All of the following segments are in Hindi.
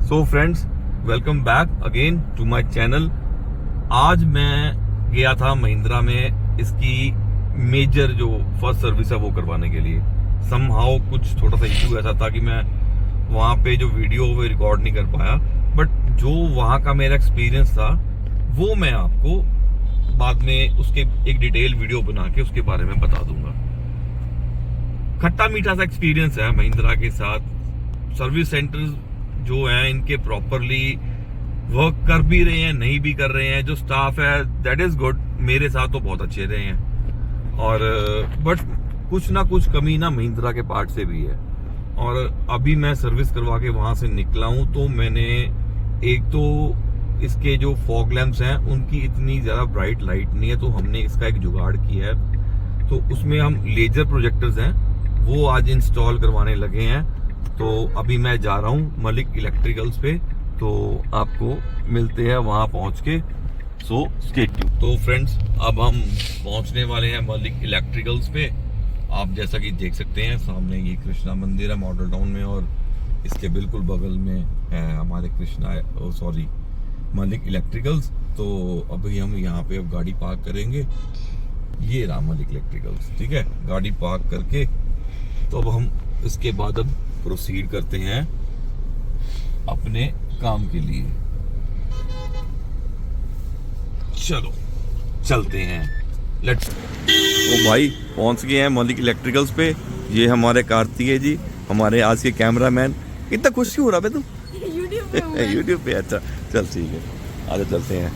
So friends, welcome back again to my channel. आज मैं गया था महिंद्रा में इसकी मेजर जो फर्स्ट सर्विस है वो करवाने के लिए। समहाउ कुछ थोड़ा सा इशू ऐसा था कि मैं वहाँ पे जो वीडियो वो रिकॉर्ड नहीं कर पाया, बट जो वहाँ का मेरा एक्सपीरियंस था वो मैं आपको बाद में उसके एक डिटेल वीडियो बना के उसके बारे में बता दूंगा। खट्टा मीठा सा एक्सपीरियंस है महिंद्रा के साथ। सर्विस सेंटर्स जो हैं इनके प्रॉपरली वर्क कर भी रहे हैं, नहीं भी कर रहे हैं। जो स्टाफ है दैट इज गुड, मेरे साथ तो बहुत अच्छे रहे हैं। और बट कुछ ना कुछ कमी ना महिंद्रा के पार्ट से भी है। और अभी मैं सर्विस करवा के वहां से निकला हूं तो मैंने एक तो इसके जो फॉग लैंप्स हैं उनकी इतनी ज्यादा ब्राइट लाइट नहीं है, तो हमने इसका एक जुगाड़ किया है। तो उसमें हम लेजर प्रोजेक्टर्स हैं वो आज इंस्टॉल करवाने लगे हैं। तो अभी मैं जा रहा हूँ मलिक इलेक्ट्रिकल्स पे, तो आपको मिलते हैं वहां पहुंच के। So stay tuned. तो फ्रेंड्स, अब हम पहुंचने वाले हैं मलिक इलेक्ट्रिकल्स पे। आप जैसा कि देख सकते हैं सामने ये कृष्णा मंदिर है मॉडल टाउन में, और इसके बिल्कुल बगल में है हमारे मलिक इलेक्ट्रिकल्स। तो अभी हम यहाँ पे अब गाड़ी पार्क करेंगे। ये रहा मलिक इलेक्ट्रिकल्स, ठीक है। गाड़ी पार्क करके तो अब हम इसके बाद अब प्रोसीड करते हैं अपने काम के लिए। चलो चलते हैं, लेट्स। तो भाई पहुंच गए हैं मलिक इलेक्ट्रिकल्स पे। ये हमारे कार्तिकेय जी, हमारे आज के कैमरामैन। इतना खुश क्यों हो रहा है तू? यूट्यूब पे अच्छा, चल ठीक है, आगे चलते हैं।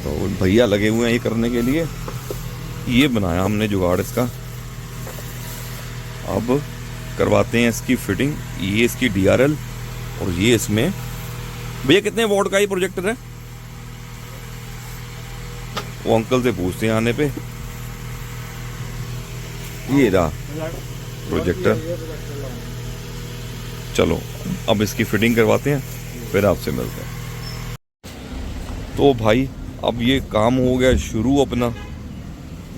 तो भैया लगे हुए हैं ये करने के लिए। ये बनाया हमने जुगाड़ इसका। अब करवाते हैं इसकी फिटिंग। ये इसकी DRL और ये इसमें। भैया कितने वॉट का ये प्रोजेक्टर है? वो अंकल से पूछते हैं आने पे। ये रहा प्रोजेक्टर। चलो अब इसकी फिटिंग करवाते हैं, फिर आपसे मिलते हैं। तो भाई अब ये काम हो गया शुरू अपना।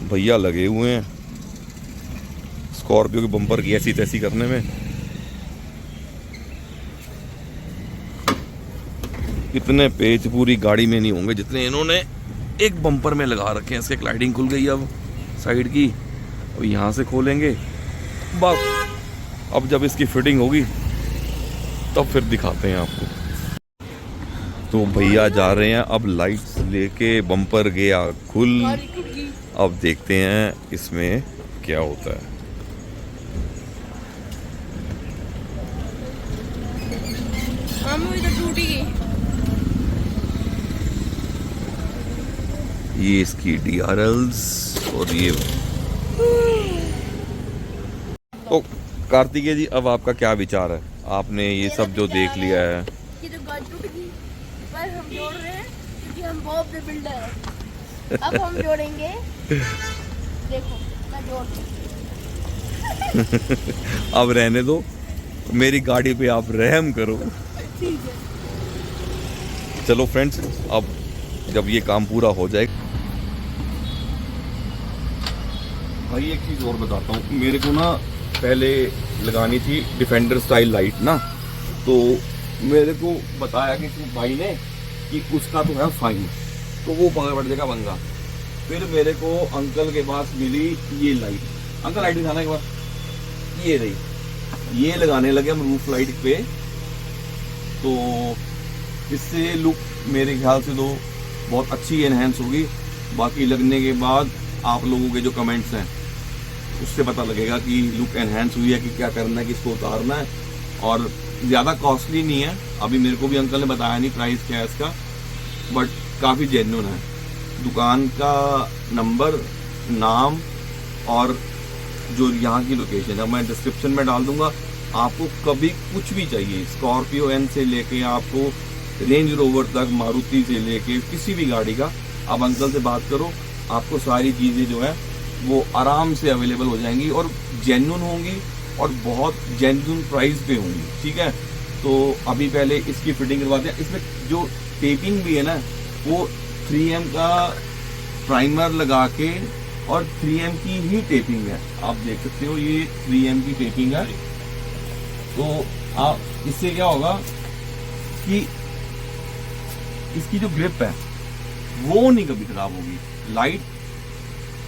भैया लगे हुए हैं स्कॉर्पियो के बम्पर की ऐसी तैसी करने में। इतने पेच पूरी गाड़ी में नहीं होंगे जितने इन्होंने एक बम्पर में लगा रखे हैं। इसके क्लाइडिंग खुल गई अब साइड की, और यहाँ से खोलेंगे बस। अब जब इसकी फिटिंग होगी तब फिर दिखाते हैं आपको। तो भैया जा रहे हैं अब लाइट्स लेके। बम्पर गया खुल। अब देखते हैं इसमें क्या होता है। ये इसकी DRLs और ये। तो कार्तिकेय जी, अब आपका क्या विचार है? आपने ये सब जो देख लिया है। ये तो गाड़ी टूट गई, पर हम जोड़ रहे हैं क्योंकि हम बॉब द बिल्डर हैं। अब हम जोड़ेंगे, देखो मैं जोड़ अब रहने दो, मेरी गाड़ी पे आप रहम करो। ठीक है। चलो फ्रेंड्स, अब जब ये काम पूरा हो जाए। भाई एक चीज और बताता हूँ, मेरे को ना पहले लगानी थी डिफेंडर स्टाइल लाइट ना, तो मेरे को बताया कि भाई ने कि उसका तो है फाइन, तो वो पड़ जाएगा महंगा। फिर मेरे को अंकल के पास मिली ये लाइट। अंकल लाइट दिखाना एक बार। ये रही, ये लगाने लगे हम रूफ लाइट पे। तो इससे लुक मेरे ख्याल से तो बहुत अच्छी एनहेंस होगी। बाकी लगने के बाद आप लोगों के जो कमेंट्स हैं उससे पता लगेगा कि लुक एनहेंस हुई है कि क्या करना है, किसको उतारना है। और ज़्यादा कॉस्टली नहीं है, अभी मेरे को भी अंकल ने बताया नहीं प्राइस क्या है इसका, बट काफ़ी जेन्युइन है। दुकान का नंबर, नाम और जो यहाँ की लोकेशन है मैं डिस्क्रिप्शन में डाल दूंगा। आपको कभी कुछ भी चाहिए, स्कॉर्पियो एन से लेके आपको रेंज रोवर तक, मारुति से लेके किसी भी गाड़ी का, आप अंकल से बात करो, आपको सारी चीज़ें जो है वो आराम से अवेलेबल हो जाएंगी और जेन्युइन होंगी और बहुत जेन्युइन प्राइस पे होंगी, ठीक है। तो अभी पहले इसकी फिटिंग करवाते हैं। इसमें जो टेपिंग भी है ना, वो 3M का प्राइमर लगा के और 3M की ही टेपिंग है। आप देख सकते हो ये 3M की टेपिंग है। तो आप इससे क्या होगा कि इसकी जो ग्रिप है वो नहीं कभी खराब होगी। लाइट,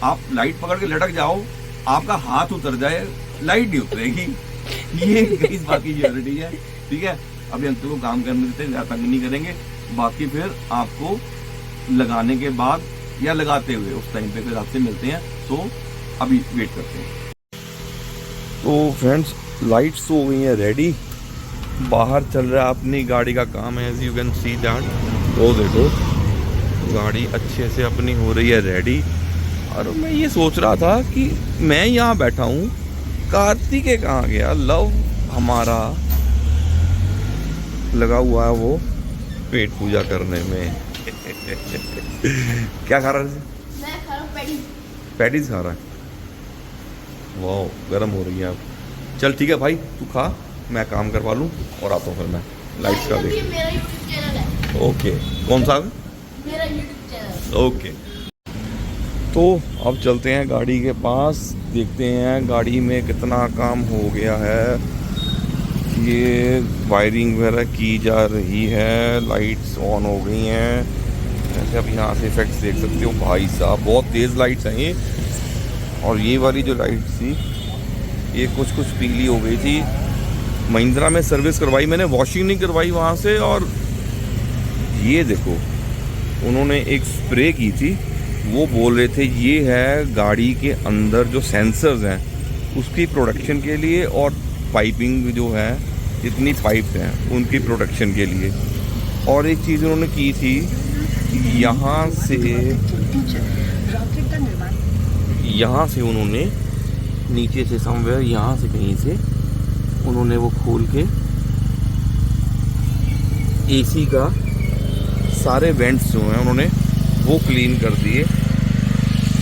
आप लाइट पकड़ के लटक जाओ, आपका हाथ उतर जाए, लाइट नहीं उतरेगी। ये इस बात की सिक्योरिटी है। ठीक है, अभी अंकल को काम करने देते हैं, ज्यादा तंग नहीं करेंगे। बाकी फिर आपको लगाने के बाद या लगाते हुए उस टाइम पे फिर आपसे मिलते हैं। तो अभी वेट करते हैं। तो फ्रेंड्स, लाइट्स हो गई हैं रेडी, बाहर चल रहा है अपनी गाड़ी का काम है, as you can see that. तो देखो गाड़ी अच्छे से अपनी हो रही है रेडी। और मैं ये सोच रहा था कि मैं यहाँ बैठा हूँ, कार्तिकेय कहाँ गया? लव हमारा लगा हुआ है वो पेट पूजा करने में। क्या खा रहा है? मैं खा रहा हूँ पैटीज। पैटीज खा रहा है? वाह, गर्म हो रही है अब। चल ठीक है भाई, तू खा, मैं काम करवा लूँ और आता हूँ फिर मैं लाइट्स का देख। मेरा यूट्यूब चैनल है। ओके, कौन सा? मेरा यूट्यूब चैनल। ओके, तो अब चलते हैं गाड़ी के पास, देखते हैं गाड़ी में कितना काम हो गया है। ये वायरिंग वगैरह की जा रही है, लाइट्स ऑन हो गई हैं। जैसे अब यहाँ से इफेक्ट्स देख सकते हो भाई साहब, बहुत तेज़ लाइट्स हैं ये। और ये वाली जो लाइट थी ये कुछ पीली हो गई थी। महिंद्रा में सर्विस करवाई मैंने, वॉशिंग नहीं करवाई वहाँ से। और ये देखो उन्होंने एक स्प्रे की थी, वो बोल रहे थे ये है गाड़ी के अंदर जो सेंसर्स हैं उसकी प्रोटेक्शन के लिए, और पाइपिंग जो है जितनी पाइप्स हैं उनकी प्रोटेक्शन के लिए। और एक चीज़ उन्होंने की थी, यहाँ से उन्होंने नीचे से समवेयर, यहाँ से कहीं से उन्होंने वो खोल के एसी का सारे वेंट्स जो हैं उन्होंने वो क्लीन कर दिए।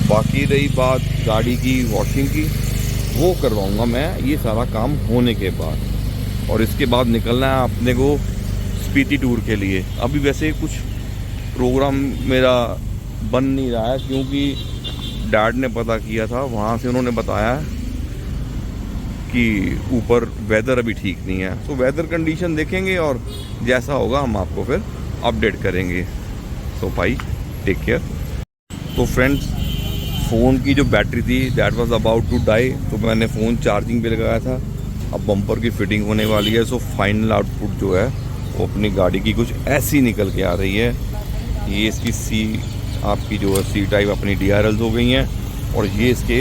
बाकी रही बात गाड़ी की वॉशिंग की, वो करवाऊंगा मैं ये सारा काम होने के बाद। और इसके बाद निकलना है अपने को स्पीति टूर के लिए। अभी वैसे कुछ प्रोग्राम मेरा बन नहीं रहा है, क्योंकि डैड ने पता किया था, वहाँ से उन्होंने बताया कि ऊपर वेदर अभी ठीक नहीं है। तो वेदर कंडीशन देखेंगे और जैसा होगा हम आपको फिर अपडेट करेंगे। तो भाई टेक केयर। तो फ्रेंड्स, फ़ोन की जो बैटरी थी that was about to die, तो मैंने फ़ोन चार्जिंग पे लगाया था। अब बम्पर की फिटिंग होने वाली है। सो फाइनल आउटपुट जो है वो अपनी गाड़ी की कुछ ऐसी निकल के आ रही है। ये इसकी सी आपकी जो है सी टाइप अपनी DRLs हो गई हैं, और ये इसके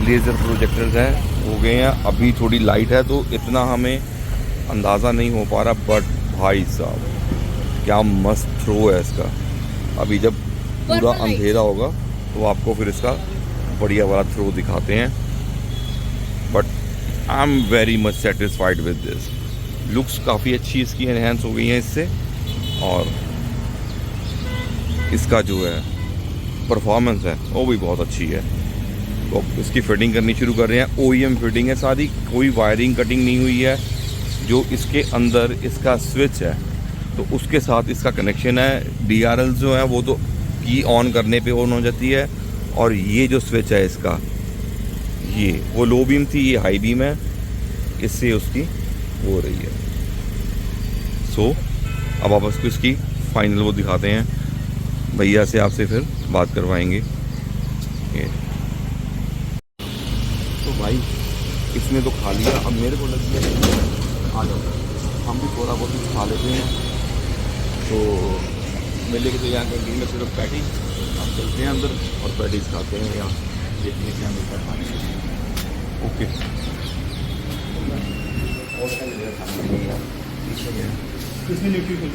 लेज़र प्रोजेक्टर्स हैं हो गए हैं। अभी थोड़ी लाइट है तो इतना हमें अंदाज़ा नहीं हो पा रहा, बट भाई साहब क्या मस्त थ्रो है इसका। अभी जब पूरा अंधेरा होगा तो आपको फिर इसका बढ़िया वाला थ्रो दिखाते हैं। But I am very much satisfied with this. Looks काफ़ी अच्छी इसकी एनहेंस हो गई हैं इससे, और इसका जो है परफॉर्मेंस है वो भी बहुत अच्छी है। तो इसकी फिटिंग करनी शुरू कर रहे हैं। OEM फिटिंग है सारी, कोई वायरिंग कटिंग नहीं हुई है। जो इसके अंदर इसका स्विच है तो उसके साथ इसका कनेक्शन है। DRL जो है वो तो की ऑन करने पे ऑन हो जाती है, और ये जो स्विच है इसका, ये वो लो बीम थी, ये हाई बीम है, इससे उसकी हो रही है। सो अब आप उसको इसकी फाइनल वो दिखाते हैं, भैया से आपसे फिर बात करवाएंगे। ये तो भाई इसने तो खा लिया, अब मेरे को लग गया आ जाओ हम भी थोड़ा बहुत कुछ खा लेते हैं। तो मेले के तो यहाँ कैंटीन में सिर्फ पैटीज, अब चलते हैं अंदर और पैटीज खाते हैं, यहाँ देखने क्या मिलता है खाने के। ओके, और क्या मिलेगा खाने के लिए? पीछे गया किसमें न्यूट्री कुछ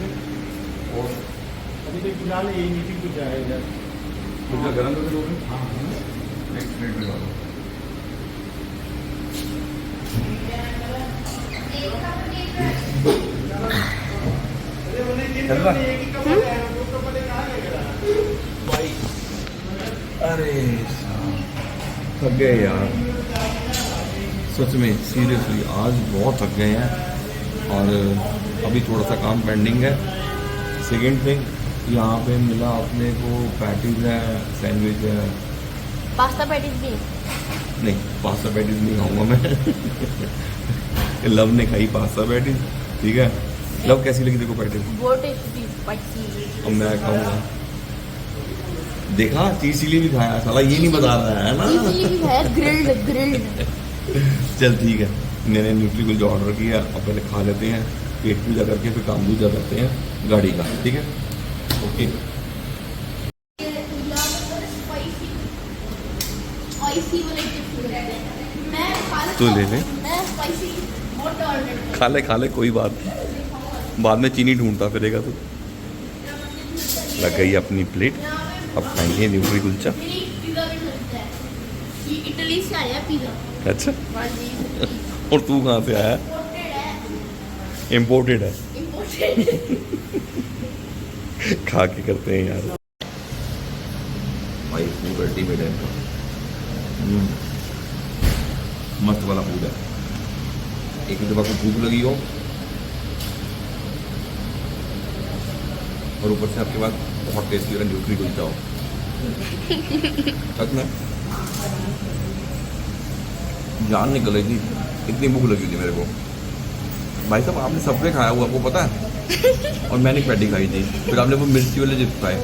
और अभी तो फिलहाल यही न्यूट्री कुछ है इधर। कुछ गर्म करके दोगे? हाँ नेक्स्ट प्लेट में डालो। भाई अरे थक गए यार, सच में सीरियसली आज बहुत थक गए हैं। और अभी थोड़ा सा काम पेंडिंग है। सेकेंड थिंग यहाँ पे मिला अपने को पैटीज है, सैंडविच है, पास्ता पैटीज भी। नहीं पास्ता पैटीज नहीं खाऊंगा मैं। लव ने खाई पास्ता पैटी, ठीक है। लव कैसी लगी देखो पैटी? बहुत टेस्टी स्पाइसी। अब मैं खाऊंगा। देखा, चीज चिली भी खाया साला, ये नहीं बता रहा है ना। इसीलिए भी है ग्रिल्ड। चल ठीक है, मैंने न्यूट्रीकुल जो ऑर्डर किया अब पहले खा लेते हैं, पेट पूजा करके फिर काम दूजा करते हैं गाड़ी का, ठीक है। ओके तो ले ले, खा ले कोई बात नहीं। बाद में चीनी ढूंढता फिरेगा तो। लग गई अपनी प्लेट, अब खाएंगे न्यूट्री कुलचा। इटली से आया पिज़्ज़ा। अच्छा, हाँ जी। और तू कहाँ से आया? इम्पोर्टेड है। खा के करते हैं यार भाई, फूड अल्टीमेट है। मस्त वाला फूड है। एक दफा को भूख लगी हो और ऊपर से आपके पास बहुत टेस्टी वाला न्यूट्री कुलचा हो, सच में जान निकलेगी, इतनी भूख लगी थी मेरे को। भाई साहब आपने सबवे खाया हुआ, आपको पता है, और मैंने पैटी खाई थी, फिर आपने वो मिर्ची वाले चिप्स खाए।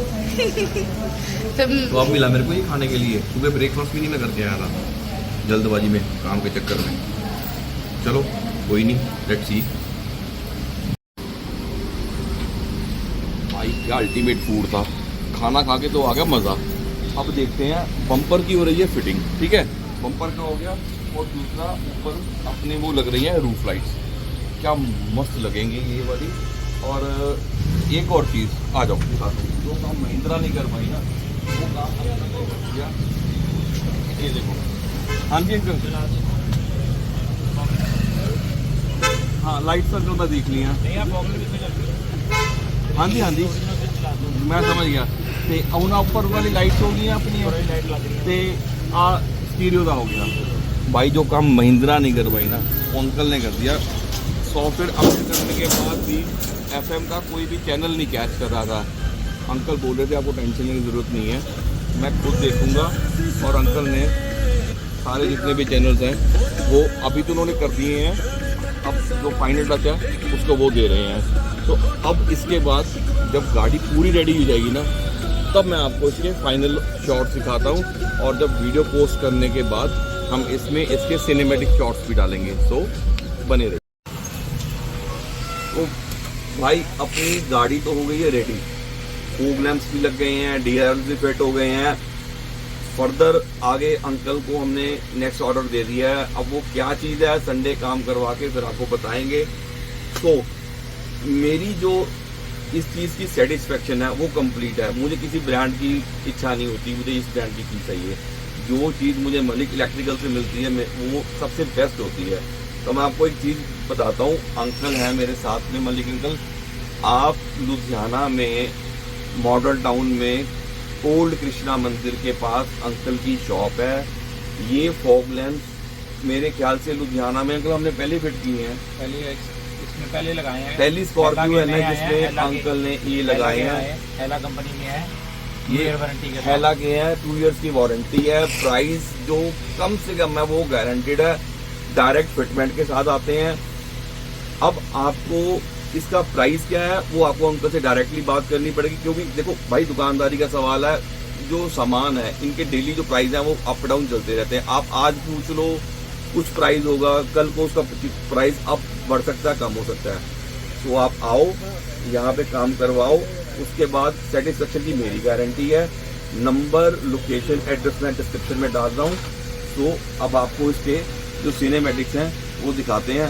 तो अब मिला मेरे को ये खाने के लिए। सुबह ब्रेकफास्ट भी नहीं मैं करके आया था, जल्दबाजी में, काम के चक्कर में। चलो कोई नहीं, लेट्स सी। भाई क्या अल्टीमेट फूड था, खाना खा के तो आ गया मज़ा। अब देखते हैं, बम्पर की हो रही है फिटिंग, ठीक है, बम्पर का हो गया, और दूसरा ऊपर अपने वो लग रही है रूफ लाइट्स, क्या मस्त लगेंगे ये वाली। और एक और चीज़, आ जाओ जो काम महिंद्रा नहीं कर पाई ना, वो काम किया। ये देखो, हाँ जी अंकल, हाँ लाइट सर जो देख लिया। हाँ जी मैं समझ गया। ते उन्हें ऊपर वाली लाइट्स हो गई अपनी, ते आ स्टीरियो का हो गया। भाई जो काम महिंद्रा नहीं कर पाई ना, वो अंकल ने कर दिया। सॉफ्टवेयर अपडेट करने के बाद भी FM का कोई भी चैनल नहीं कैच कर रहा था। अंकल बोल रहे थे आपको टेंशन लेने की ज़रूरत नहीं है, मैं खुद देखूंगा। और अंकल ने सारे जितने भी चैनल्स हैं वो अभी तो उन्होंने कर दिए हैं, अब जो फाइनल टच है उसको वो दे रहे हैं। तो अब इसके बाद जब गाड़ी पूरी रेडी हो जाएगी ना, तब मैं आपको इसके फाइनल शॉट्स दिखाता हूँ। और जब वीडियो पोस्ट करने के बाद हम इसमें इसके सिनेमैटिक शॉट्स भी डालेंगे, तो बने रहे। तो भाई अपनी गाड़ी तो हो गई है रेडी, फॉग लैंप्स भी लग गए हैं, DRL भी फिट हो गए हैं। फर्दर आगे अंकल को हमने नेक्स्ट ऑर्डर दे दिया है। अब वो क्या चीज़ है, संडे काम करवा के फिर आपको बताएंगे। तो मेरी जो इस चीज़ की सेटिस्फेक्शन है वो कंप्लीट है। मुझे किसी ब्रांड की इच्छा नहीं होती, मुझे इस ब्रांड की चीज़ चाहिए। जो चीज़ मुझे मलिक इलेक्ट्रिकल से मिलती है वो सबसे बेस्ट होती है। तो मैं आपको एक चीज़ बताता हूँ, अंकल हैं मेरे साथ में, मलिक अंकल। आप लुधियाना में मॉडल टाउन में ओल्ड कृष्णा मंदिर के पास अंकल की शॉप है। ये फॉग लैंप मेरे ख्याल से लुधियाना में अंकल हमने पहले फिट किए हैं, इसमें पहले लगाए हैं। पहली स्कॉर्पियो है ना जिसमें अंकल ने ये लगाए हैं। हेला कंपनी के हैं, ये वारंटी के हेला के हैं, 2 इयर्स की वारंटी है। प्राइस जो कम से कम है वो गारंटेड है, डायरेक्ट फिटमेंट के साथ आते हैं। अब आपको इसका प्राइस क्या है वो आपको अंकल से डायरेक्टली बात करनी पड़ेगी, क्योंकि देखो भाई दुकानदारी का सवाल है। जो सामान है इनके डेली जो प्राइस है वो अप डाउन चलते रहते हैं। आप आज पूछ लो कुछ प्राइस होगा, कल को उसका प्राइस अप बढ़ सकता है, कम हो सकता है। तो आप आओ यहाँ पे काम करवाओ, उसके बाद सेटिस्फेक्शन की मेरी गारंटी है। नंबर, लोकेशन, एड्रेस मैं डिस्क्रिप्शन में डाल रहा हूँ। तो अब आपको इसके जो सिनेमैटिक्स हैं वो दिखाते हैं।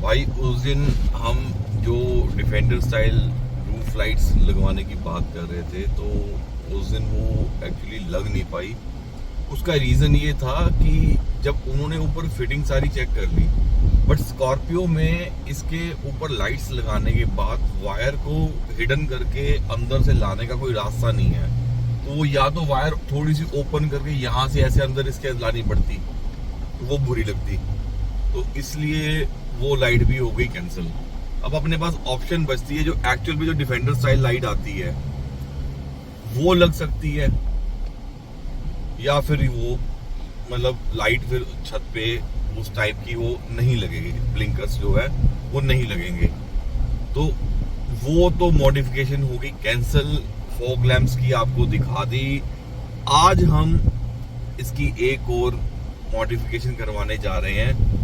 भाई उस दिन हम जो डिफेंडर स्टाइल रूफ लाइट्स लगवाने की बात कर रहे थे, तो उस दिन वो एक्चुअली लग नहीं पाई। उसका रीज़न ये था कि जब उन्होंने ऊपर फिटिंग सारी चेक कर ली, बट स्कॉर्पियो में इसके ऊपर लाइट्स लगाने के बाद वायर को हिडन करके अंदर से लाने का कोई रास्ता नहीं है। तो वो या तो वायर थोड़ी सी ओपन करके यहाँ से ऐसे अंदर इसके लानी पड़ती, तो वो बुरी लगती। तो इसलिए वो लाइट भी हो गई कैंसिल। अब अपने पास ऑप्शन बचती है, जो एक्चुअल में जो डिफेंडर स्टाइल लाइट आती है वो लग सकती है, या फिर वो मतलब लाइट फिर छत पे उस टाइप की वो नहीं लगेगी, ब्लिंकर्स जो है वो नहीं लगेंगे। तो वो तो मॉडिफिकेशन होगी कैंसल। फॉग लैंप्स की आपको दिखा दी। आज हम इसकी एक और मॉडिफिकेशन करवाने जा रहे हैं।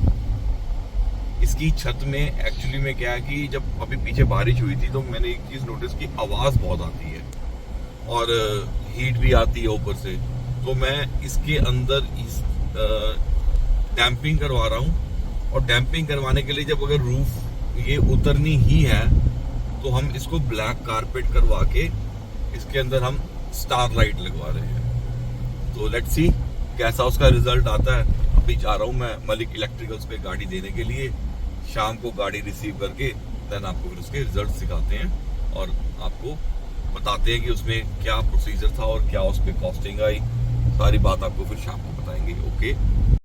इसकी छत में एक्चुअली में क्या है कि जब अभी पीछे बारिश हुई थी तो मैंने एक चीज नोटिस की, आवाज बहुत आती है और हीट भी आती है ऊपर से। तो मैं इसके अंदर इस डैम्पिंग करवा रहा हूँ, और डैम्पिंग करवाने के लिए जब अगर रूफ ये उतरनी ही है तो हम इसको ब्लैक कारपेट करवा के इसके अंदर हम स्टार लाइट लगवा रहे हैं। तो लेट्स सी कैसा उसका रिजल्ट आता है। अभी जा रहा हूँ मैं मलिक इलेक्ट्रिकल्स पे गाड़ी देने के लिए, शाम को गाड़ी रिसीव करके देन आपको फिर उसके रिजल्ट सिखाते हैं और आपको बताते हैं कि उसमें क्या प्रोसीजर था और क्या उस पर कॉस्टिंग आई। सारी बात आपको फिर शाम को बताएंगे। ओके।